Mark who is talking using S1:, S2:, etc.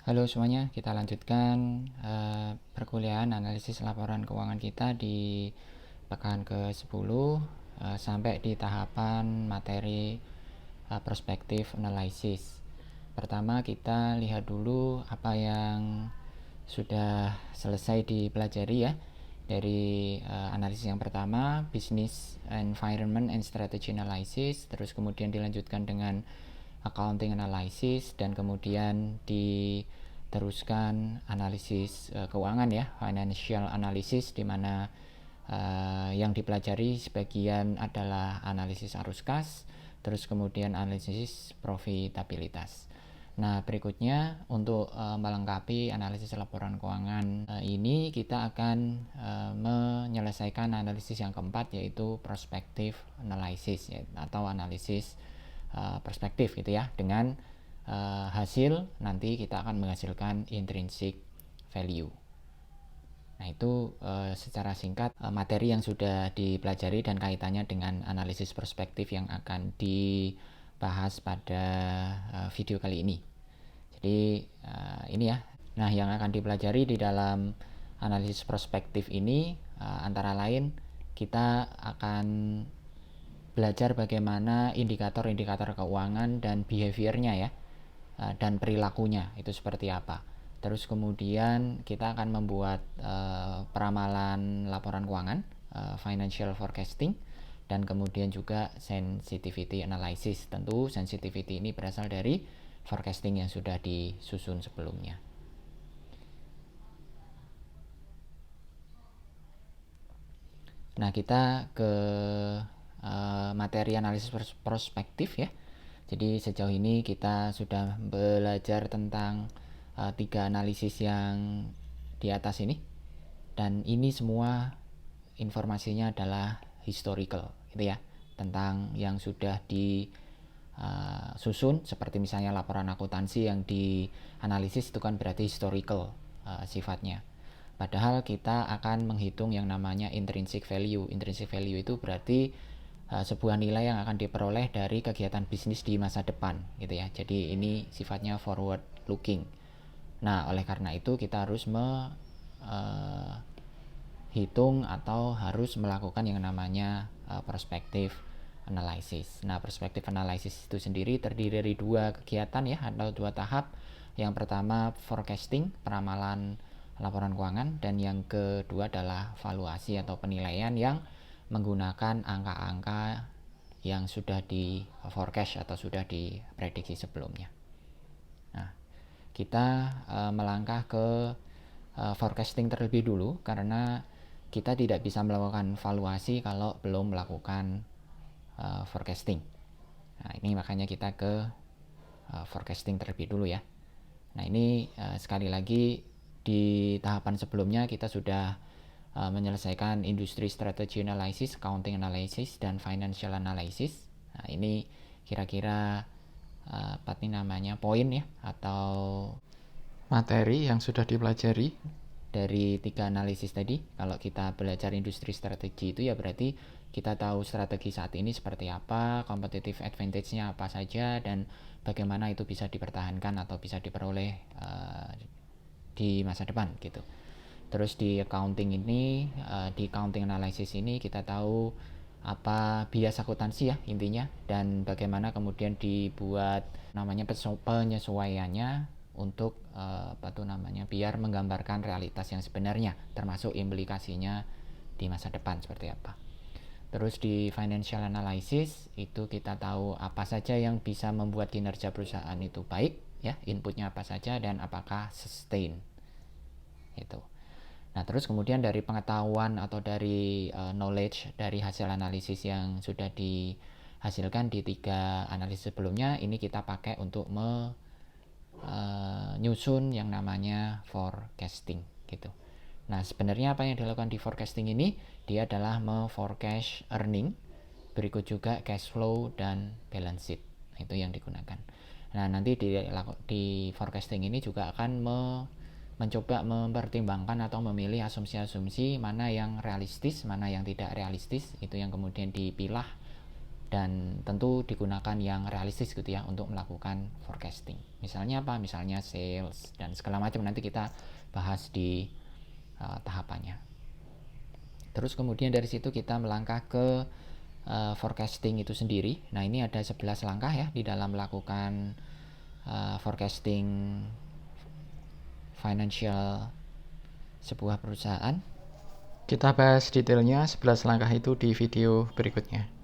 S1: Halo semuanya, kita lanjutkan perkuliahan analisis laporan keuangan kita di pekan ke-10 sampai di tahapan materi prospektif analysis. Pertama kita lihat dulu apa yang sudah selesai dipelajari ya dari analisis yang pertama, business environment and strategy analysis, terus kemudian dilanjutkan dengan accounting analysis, dan kemudian diteruskan analisis keuangan ya, financial analysis, di mana yang dipelajari sebagian adalah analisis arus kas, terus kemudian analisis profitabilitas. Nah, berikutnya untuk melengkapi analisis laporan keuangan ini kita akan menyelesaikan analisis yang keempat, yaitu prospective analysis ya, atau analisis perspektif gitu ya, dengan hasil nanti kita akan menghasilkan intrinsic value. Nah, itu secara singkat materi yang sudah dipelajari dan kaitannya dengan analisis perspektif yang akan dibahas pada video kali ini. Jadi ini ya. Nah, yang akan dipelajari di dalam analisis perspektif ini antara lain kita akan belajar bagaimana indikator-indikator keuangan dan behaviornya ya, dan perilakunya itu seperti apa. Terus kemudian kita akan membuat peramalan laporan keuangan, financial forecasting, dan kemudian juga sensitivity analysis. Tentu sensitivity ini berasal dari forecasting yang sudah disusun sebelumnya. Nah, kita ke materi analisis prospektif ya. Jadi sejauh ini kita sudah belajar tentang 3 analisis yang di atas ini, dan ini semua informasinya adalah historical gitu ya, tentang yang sudah disusun. Seperti misalnya laporan akuntansi yang dianalisis itu kan berarti historical sifatnya. Padahal kita akan menghitung yang namanya intrinsic value. Intrinsic value itu berarti sebuah nilai yang akan diperoleh dari kegiatan bisnis di masa depan gitu ya. Jadi ini sifatnya forward looking. Nah, oleh karena itu kita harus hitung atau harus melakukan yang namanya prospective analysis. Nah, prospective analysis itu sendiri terdiri dari 2 kegiatan ya, atau 2 tahap. Yang pertama forecasting, peramalan laporan keuangan, dan yang kedua adalah valuasi atau penilaian yang menggunakan angka-angka yang sudah di forecast atau sudah diprediksi sebelumnya. Nah, kita melangkah ke forecasting terlebih dulu, karena kita tidak bisa melakukan valuasi kalau belum melakukan forecasting. Nah, ini makanya kita ke forecasting terlebih dulu ya. Nah, ini sekali lagi di tahapan sebelumnya kita sudah menyelesaikan industry strategy analysis, accounting analysis, dan financial analysis. Nah, ini kira-kira apa nih namanya, poin ya, atau materi yang sudah dipelajari dari 3 analisis tadi. Kalau kita belajar industri strategi itu ya berarti kita tahu strategi saat ini seperti apa, competitive advantage-nya apa saja, dan bagaimana itu bisa dipertahankan atau bisa diperoleh di masa depan gitu. Terus di accounting ini, di accounting analysis ini kita tahu apa bias akuntansi ya intinya, dan bagaimana kemudian dibuat namanya penyesuaiannya untuk biar menggambarkan realitas yang sebenarnya, termasuk implikasinya di masa depan seperti apa. Terus di financial analysis itu kita tahu apa saja yang bisa membuat kinerja perusahaan itu baik ya, inputnya apa saja dan apakah sustain itu. Nah, terus kemudian dari pengetahuan atau dari knowledge dari hasil analisis yang sudah dihasilkan di 3 analisis sebelumnya, ini kita pakai untuk menyusun yang namanya forecasting gitu. Nah, sebenarnya apa yang dilakukan di forecasting ini? Dia adalah me-forecast earning, berikut juga cash flow dan balance sheet. Itu yang digunakan. Nah, nanti di forecasting ini juga akan mencoba mempertimbangkan atau memilih asumsi-asumsi mana yang realistis, mana yang tidak realistis, itu yang kemudian dipilah dan tentu digunakan yang realistis gitu ya untuk melakukan forecasting. Misalnya apa? Misalnya sales dan segala macam, nanti kita bahas di tahapannya. Terus kemudian dari situ kita melangkah ke forecasting itu sendiri. Nah, ini ada 11 langkah ya di dalam melakukan forecasting financial sebuah perusahaan. Kita bahas detailnya 11 langkah itu di video berikutnya.